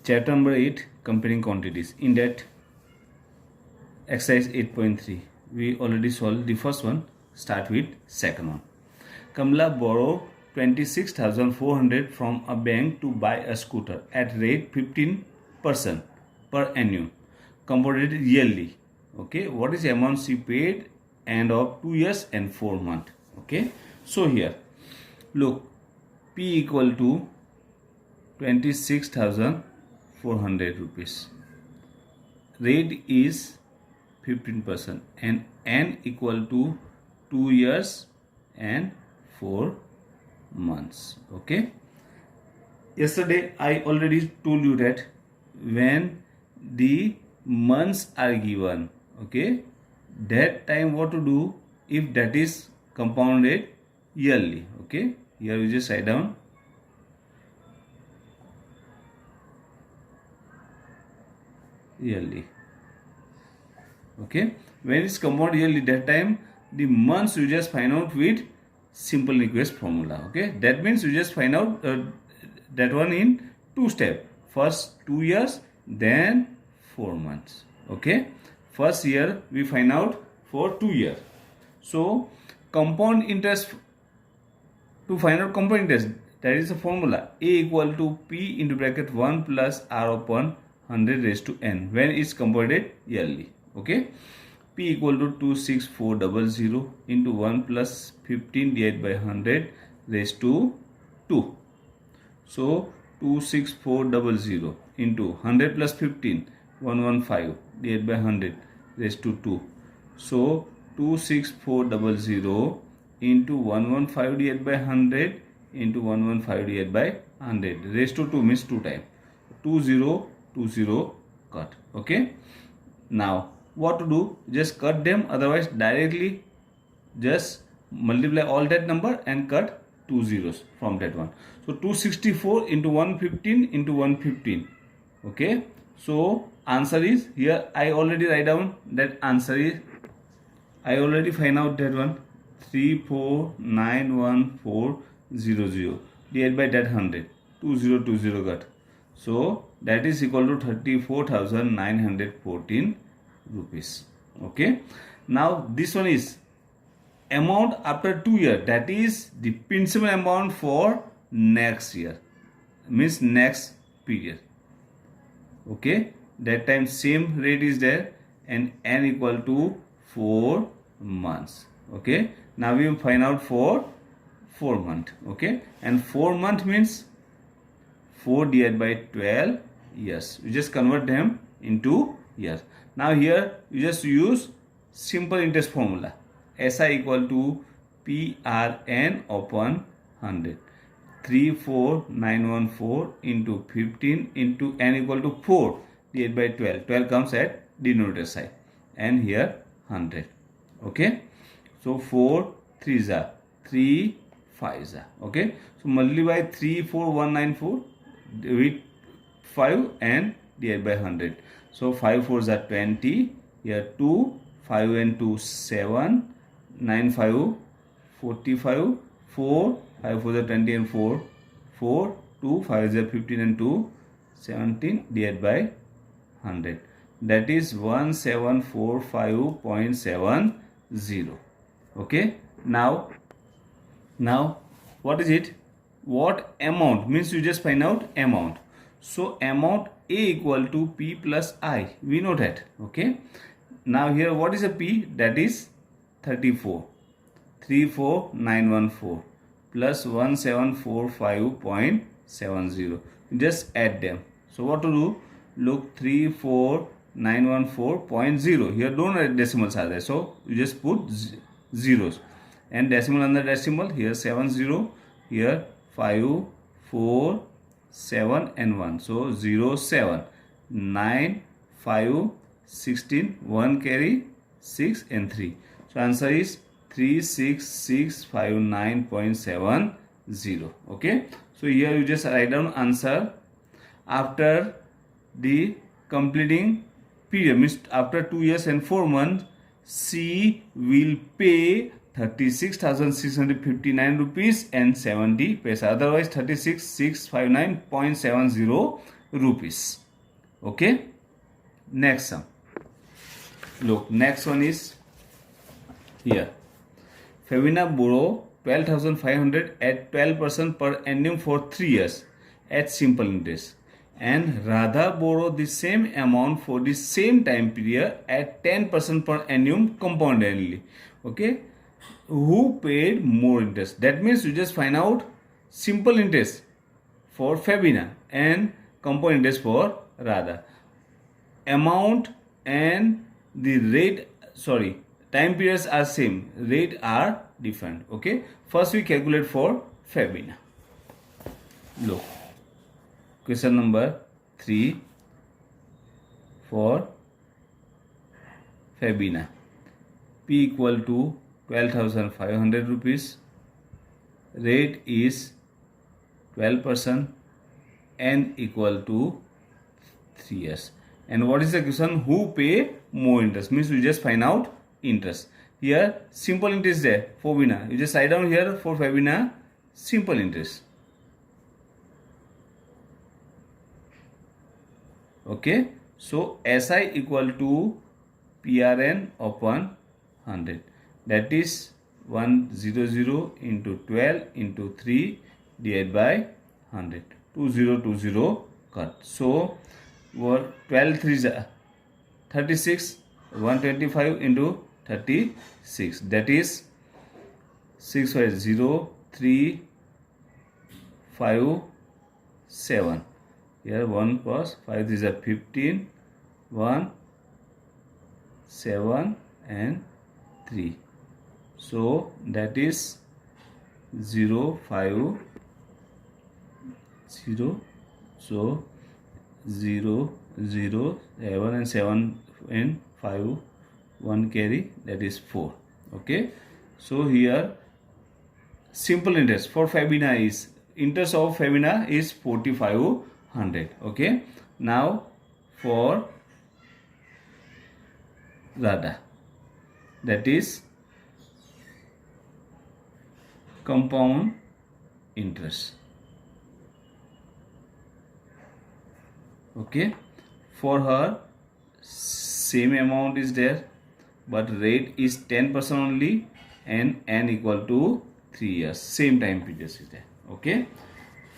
Chapter number 8, comparing quantities. In that exercise 8.3, we already solved the first one. Start with second one. Kamla borrow 26,400 from a bank to buy a scooter at rate 15% per annum, compounded yearly. Okay, what is the amount she paid end of 2 years and 4 months? Okay, so here look, P equal to 26,400 rupees. Rate is 15% and N equal to 2 years and 4 months. Okay. Yesterday I already told you that when the months are given, okay, that time what to do if that is compounded yearly. Okay, here we just write down yearly. Okay, when it's compounded yearly, that time the months you just find out with simple request formula. Okay, that means you just find out that one in 2 steps. First 2 years, then 4 months. Okay, first year we find out for 2 years. So compound interest, to find out compound interest, that is the formula A equal to P into bracket 1 plus R upon 100 raised to N when it's compounded yearly. Okay, P equal to 26400 into 1 plus 15 divided by 100 raised to 2. So 26400 into 100 plus 15, 115 divided by 100 raised to 2. So 26400 into 115 divided by 100 into 115 divided by 100 raised to 2 means 2 times. 2020 cut. Okay. Now what to do? Just cut them, otherwise directly just multiply all that number and cut 2 zeros from that one. So 264 into 115 into 115. Okay, so answer is, here I already write down that answer is, I already find out that one, 3491,400 divided by that 100, 2020 cut. So that is equal to 34,914 rupees. Okay, now this one is amount after 2 years, that is the principal amount for next year, means next period. Okay, that time same rate is there and N equal to 4 months. Okay, now we will find out for 4 months. Okay, and 4 month means 4 divided by 12 years. You just convert them into years. Now here you just use simple interest formula. SI equal to PRN upon 100. 34914 into 15 into N equal to 4 divided by 12. 12 comes at denominator side and here 100. Okay. So 4 3s are 3 5s are. Okay. So multiply 34194 with 5 and divided by 100. So 5 4s are 20. Here 2, 5 and 2 7, 9 5 45, 4 5 4 are 20 and 4 4, 2 5 is 15 and 2 17 divided by 100. That is 1745.70. Okay. Now what is it? What amount means, you just find out amount. So amount A equal to P plus I, we know that. Okay, now here what is a P? That is 34, 34914 plus 1745.70. just add them. So what to do? Look, 34914.0, here don't decimals are there, so you just put zeros and decimal under decimal. Here 70, here 5 4 7 and 1, so 0 7, 9 5 16, 1 carry 6 and 3. So answer is 36659.70. Okay, so here you just write down answer after the completing period, means after 2 years and 4 months. C will pay 36,659 rupees and 70 paisa. Otherwise 36,659.70 rupees. Okay. Next sum. Look, next one is here. Fabina borrow 12,500 at 12% per annum for 3 years at simple interest, and Radha borrow the same amount for the same time period at 10% per annum compound annually. Okay, who paid more interest? That means you just find out simple interest for Fabina and compound interest for Radha. Amount and the rate, time periods are same, rate are different. Okay, first we calculate for Fabina. Look, question number 3 for Fabina. P equal to 12,500 rupees. Rate is 12%. N equal to 3 years. And what is the question? Who pay more interest? Means we just find out interest. Here simple interest there for Fabina. You just write down here for Fabina simple interest. Okay. So SI equal to PRN upon 100. That is 100 into 12 into 3 divided by 100. 2020 cut. So 12 3 36, 125 into 36, that is 650,357. Here 1 plus 5 is a 15, 1 7 and 3. So that is 0 5 0. So 0 0 7 and 7 and 5 1 carry, that is 4. Okay, so here simple interest for Fabina is, interest of Fabina is 4,500. Okay, now for Radha, that is compound interest. Okay, for her same amount is there, but rate is 10% only, and N equal to 3 years, same time period is there. Okay,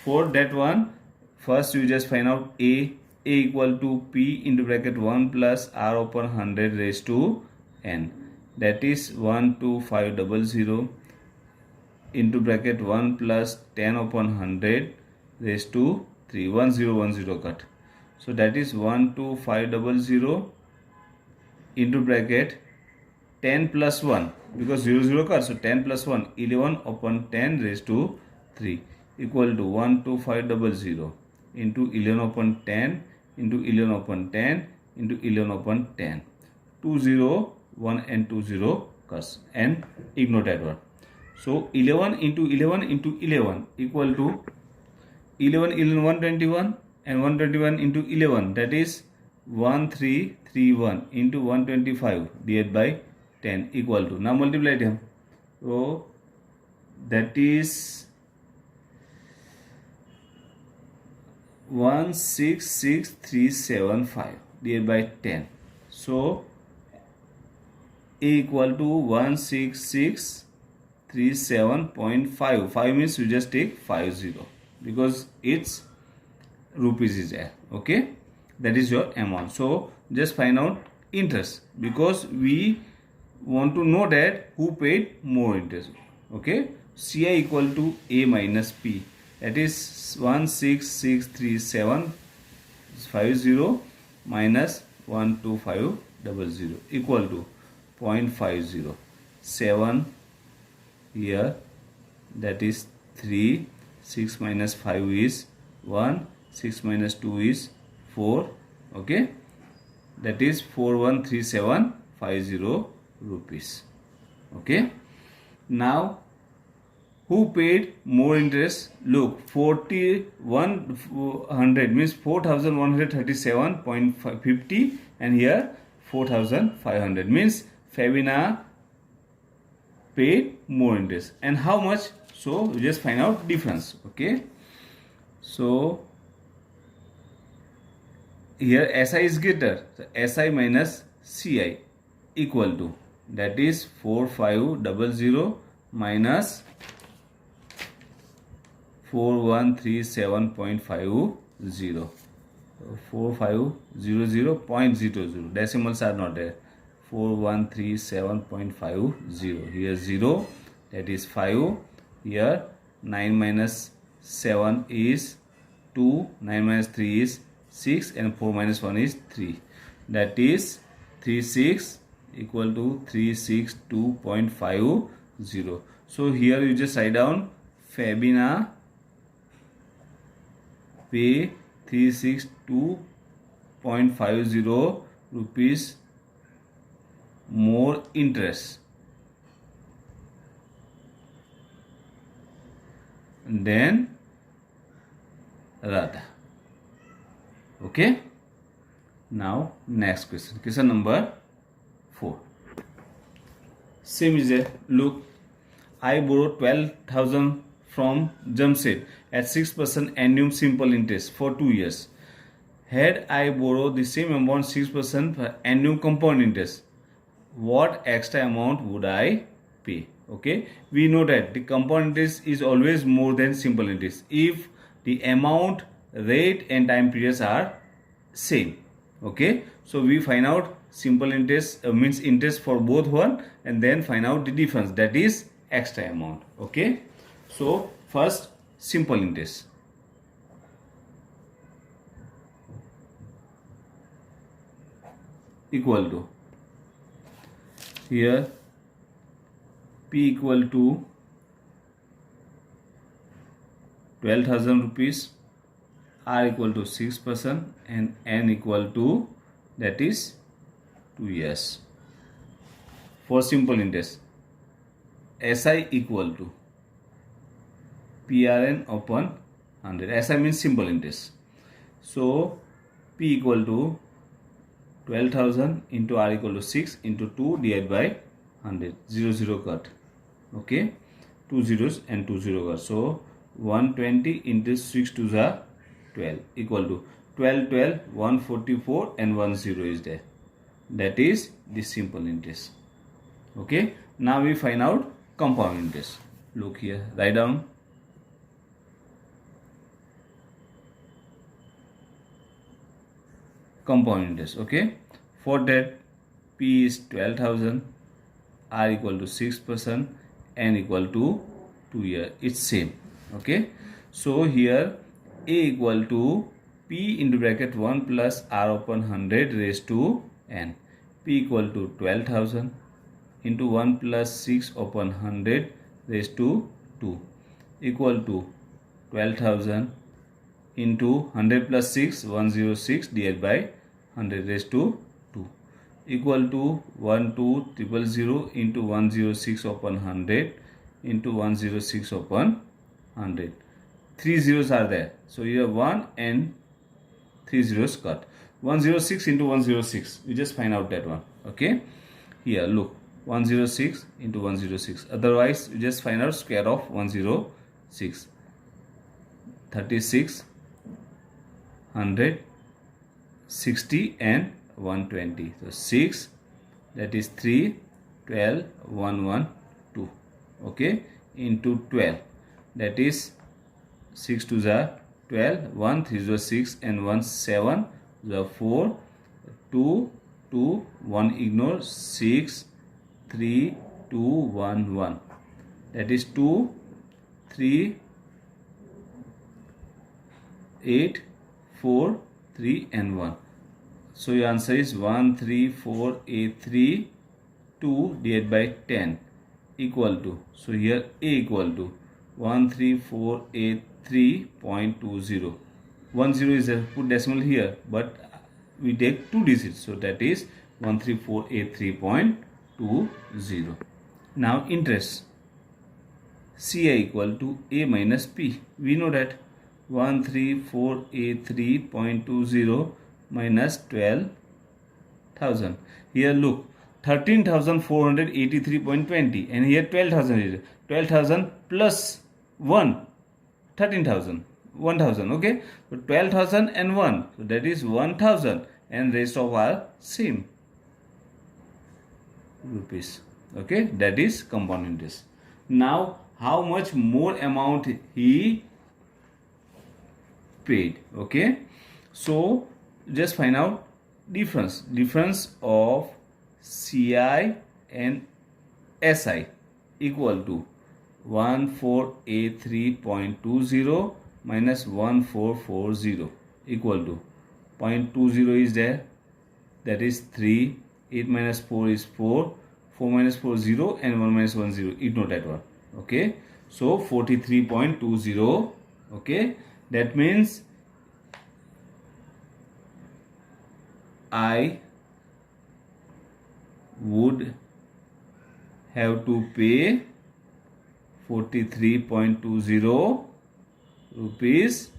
for that one, first you just find out A equal to P into bracket 1 plus R upon 100 raised to N, that is 12500 into bracket 1 plus 10 upon 100 raised to 3, 1010 cut. So that is 12500 into bracket 10 plus 1, because 00 cut, so 10 plus 1, 11 upon 10 raised to 3 equal to 12500 into 11 upon 10 into 11 upon 10 into 11 upon 10. 20 1 and 20 cuts and ignore that one. So 11 into 11 into 11 equal to 11 121 and 121 into 11, that is 1331 into 125 divided by 10 equal to, now multiply them. So that is 166375 divided by 10. So A equal to 16637.5. 5 means you just take 50 because it's rupees is there. Okay, that is your amount. So just find out interest, because we want to know that who paid more interest. Okay, CI equal to A minus P, that is 1663750 minus 12500 equal to 0.50. 7 here, that is 3. 6 minus 5 is 1. 6 minus 2 is 4. Okay, that is 413750 rupees. Okay, now who paid more interest? Look, 4100 means 4137.50, and here 4500 means Fabina paid more interest. And how much? So you just find out difference. Okay, so here SI is greater, so SI minus CI equal to, that is 4500 minus 4137.50. 4500.00, decimals are not there. 4137.50, here 0, that is 5, here 9 minus 7 is 2, 9 minus 3 is 6, and 4 minus 1 is 3, that is 36 equal to 362.50. So here you just write down Fabina pay 362.50 rupees more interest than Radha. Okay. Now next question. Question number 4. Same is there. Look, I borrowed 12,000 from Jamshed at 6% annual simple interest for 2 years. Had I borrowed the same amount 6% per annual compound interest, what extra amount would I pay? Okay, we know that the compound interest is always more than simple interest if the amount, rate and time periods are same. Okay, so we find out simple interest means interest for both one, and then find out the difference, that is extra amount. Okay, so first simple interest. Equal to, here P equal to 12,000 rupees, R equal to 6%, and N equal to, that is 2 years. For simple interest, SI equal to PRN upon 100. SI means simple interest. So P equal to 12,000 into R equal to 6 into 2 divided by 100. 0 0 cut. Okay, 2 zeros and 2 0 cut. So 120 into 6 to the 12 equal to 12 12 144 and 1 0 is there. That is the simple interest. Okay, now we find out compound interest. Look here, write down compound interest. Okay, for that P is 12,000, R equal to 6%, N equal to 2 year. It's same. Okay, so here A equal to P into bracket 1 plus R upon 100 raised to N. P equal to 12,000 into 1 plus 6 upon 100 raised to 2 equal to 12,000 into 100 plus 6, 106 divided by 100 raised to 2 equal to 12,000 into 106 upon 100 into 106 upon 100. 3 zeros are there, so here 1 and 3 zeros cut. 106 into 106, we just find out that one. Okay, here look, 106 into 106, otherwise you just find out square of 106. 36, 100, 60 and 120. So 6, that is 3, 12, 1, 1, 2. Okay, into 12, that is 6 to the 12, 1, 3 to 6 and 1, 7, the 4, 2, 2, 1 ignore, 6, 3, 2, 1, 1. That is 2, 3, 8, 4, 3 and 1. So your answer is 13483 2 divided by 10 equal to, so here A equal to 13483.20. 10 is a put decimal here, but we take 2 digits, so that is 13483.20. Now interest, CI equal to A minus P. We know that 13483.20 minus 12,000. Here look, 13,483.20 and here 12,000 is 12,000 plus 1, 13,000. 1000. Okay, so 12,000 and 1, so that is 1000, and rest of are same rupees. Okay, that is compound interest. Now how much more amount he paid? Okay, so just find out difference of CI and SI equal to 1483.20 minus 1440 equal to 0.20 is there, that is 3, 8 minus 4 is 4, 4 minus 4 0, and 1 minus 1 0. Ignore that one. Okay, so 43.20. Okay, that means I would have to pay 43.20 rupees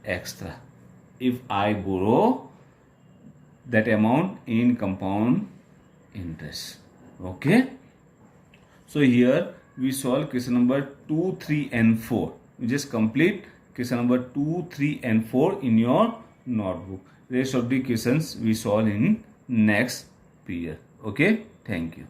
extra if I borrow that amount in compound interest. Okay, so here we solve question number 2, 3 and 4. You just complete question number 2, 3 and 4 in your notebook. Rest of the questions we solve in next period. Okay, thank you.